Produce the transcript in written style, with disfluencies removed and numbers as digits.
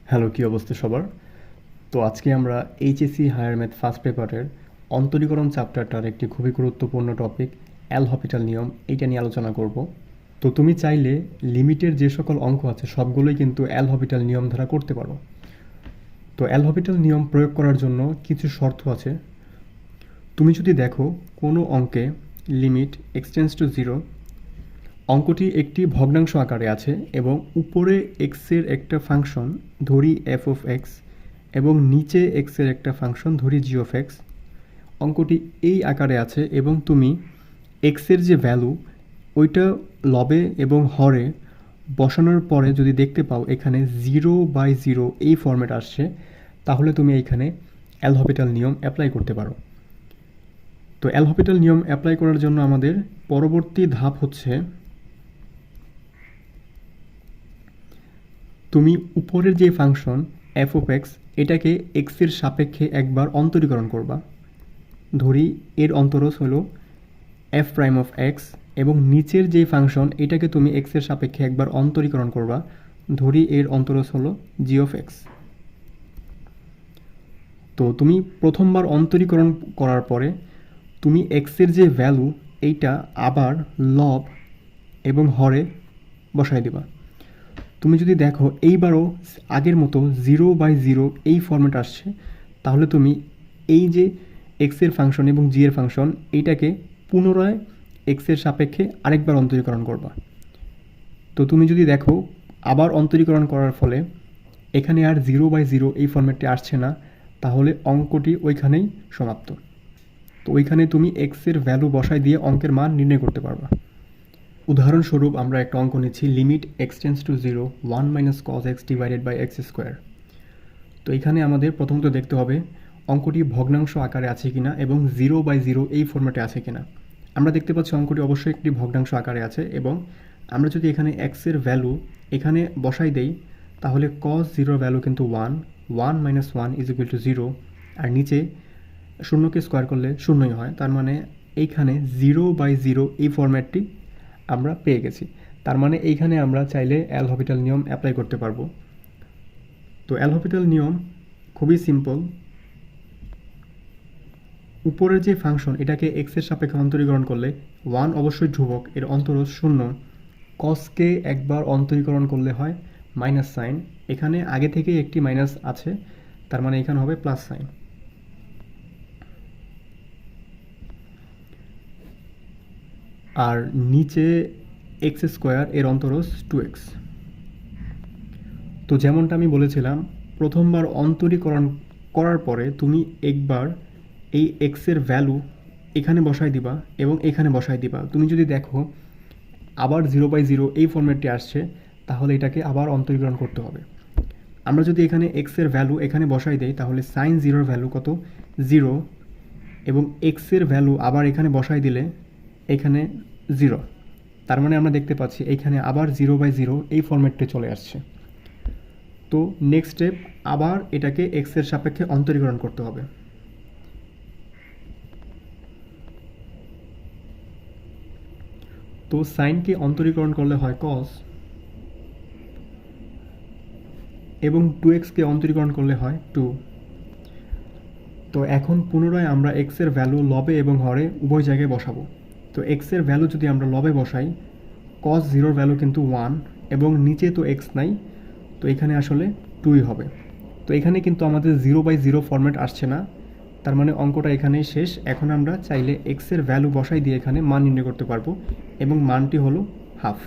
Hello, কী অবস্থা সবার? তো আজকে আমরা এইচএসসি হায়ার ম্যাথ ফার্স্ট পেপারের অন্তরীকরণ চ্যাপ্টারটার একটি খুবই গুরুত্বপূর্ণ টপিক এল হপিটাল নিয়ম এইটা নিয়ে আলোচনা করব। তো তুমি চাইলে লিমিটের যে সকল অঙ্ক আছে সবগুলোই কিন্তু এল হপিটাল নিয়ম দ্বারা করতে পারো। তো এল হপিটাল নিয়ম প্রয়োগ করার জন্য কিছু শর্ত আছে। তুমি যদি দেখো কোনো অঙ্কে লিমিট এক্সটেন্স টু 0, অঙ্কটি একটি ভগ্নাংশ আকারে আছে এবং উপরে এক্সের একটা ফাংশন ধরি এফ অফ এক্স এবং নিচে এক্সের একটা ফাংশন ধরি জি অফ এক্স। অঙ্কটি এই আকারে আছে এবং তুমি এক্সের যে ভ্যালু ওইটা লবে এবং হরে বসানোর পরে যদি দেখতে পাও এখানে 0/0 এই ফর্ম্যাট আসছে, তাহলে তুমি এইখানে এল হপিটাল নিয়ম অ্যাপ্লাই করতে পারো। তো এল হপিটাল নিয়ম অ্যাপ্লাই করার জন্য আমাদের পরবর্তী ধাপ হচ্ছে তুমি উপরের যে ফাংশন এফ অফ এক্স এটাকে এক্সের সাপেক্ষে একবার অন্তরীকরণ করবা। ধরি এর অন্তরজ হলো এফ প্রাইম অফ এক্স এবং নিচের যে ফাংশন এটাকে তুমি এক্সের সাপেক্ষে একবার অন্তরীকরণ করবা। ধরি এর অন্তরজ হলো জি অফ এক্স। তো তুমি প্রথমবার অন্তরীকরণ করার পরে তুমি এক্সের যে ভ্যালু এইটা আবার লব এবং হরে বসায় দিবা। তুমি যদি দেখো এইবারও আগের মতো 0/0 এই ফর্ম্যাট আসছে, তাহলে তুমি এই যে এক্সের ফাংশন এবং জি এর ফাংশন এইটাকে পুনরায় এক্সের সাপেক্ষে আরেকবার অন্তরীকরণ করবা। তো তুমি যদি দেখো আবার অন্তরীকরণ করার ফলে এখানে আর 0/0 এই ফর্ম্যাটটি আসছে না, তাহলে অঙ্কটি ওইখানেই সমাপ্ত। তো ওইখানে তুমি এক্সের ভ্যালু বসায় দিয়ে অঙ্কের মান নির্ণয় করতে পারবা। উদাহরণস্বরূপ আমরা একটা অঙ্ক নিচ্ছি limit x tends to 0 1 - cos x divided by x square. তো এখানে আমাদের প্রথমত দেখতে হবে অঙ্কটি ভগ্নাংশ আকারে আছে কিনা এবং 0/0 এই ফর্ম্যাটে আছে কিনা। আমরা দেখতে পাচ্ছি অঙ্কটি অবশ্যই একটি ভগ্নাংশ আকারে আছে এবং আমরা যদি এখানে এক্সের ভ্যালু এখানে বসাই দেই তাহলে cos 0 ভ্যালু কিন্তু 1 - 1 = 0 আর নিচে শূন্যকে স্কোয়ার করলে শূন্যই হয়, তার মানে এইখানে 0/0 এই ফর্ম্যাটটি আমরা পেয়ে গেছি। তার মানে এইখানে আমরা চাইলে এল হপিটাল নিয়ম অ্যাপ্লাই করতে পারবো। তো এল হপিটাল নিয়ম খুবই সিম্পল। উপরের যে ফাংশন এটাকে এক্সের সাপেক্ষে অন্তরীকরণ করলে 1 অবশ্যই ধ্রুবক, এর অন্তরজ 0। কসকে একবার অন্তরীকরণ করলে হয় মাইনাস সাইন, এখানে আগে থেকেই একটি মাইনাস আছে, তার মানে এখানে হবে প্লাস সাইন। আর নিচে এক্স স্কোয়ার এর অন্তরজ 2x। তো যেমনটা আমি বলেছিলাম প্রথমবার অন্তরীকরণ করার পরে তুমি একবার এই এক্সের ভ্যালু এখানে বসাই দিবা এবং এখানে বসাই দিবা। তুমি যদি দেখো আবার 0/0 এই ফর্ম্যাটটি আসছে, তাহলে এটাকে আবার অন্তরীকরণ করতে হবে। আমরা যদি এখানে এক্সের ভ্যালু এখানে বসাই দেই তাহলে সাইন 0-র ভ্যালু কত 0 এবং এক্সের ভ্যালু আবার এখানে বসাই দিলে এখানে 0। তার মানে আমরা দেখতে পাচ্ছি এইখানে আবার 0/0 এই ফর্ম্যাটটি চলে আসছে। তো নেক্সট স্টেপ আবার এটাকে এক্সের সাপেক্ষে অন্তরীকরণ করতে হবে। তো সাইনকে অন্তরীকরণ করলে হয় কস এবং 2xকে অন্তরীকরণ করলে হয় 2। তো এখন পুনরায় আমরা এক্সের ভ্যালু লবে এবং হরে উভয় জায়গায় বসাবো। তো এক্সের ভ্যালু যদি আমরা লবে বসাই cos 0-র ভ্যালু কিন্তু 1 এবং নিচে তো এক্স নাই, তো এখানে আসলে 2ই হবে। তো এখানে কিন্তু আমাদের 0/0 ফর্ম্যাট আসছে না, তার মানে অঙ্কটা এখানেই শেষ। এখন আমরা চাইলে এক্সের ভ্যালু বসাই দিয়ে এখানে মান নির্ণয় করতে পারবো এবং মানটি হলো হাফ।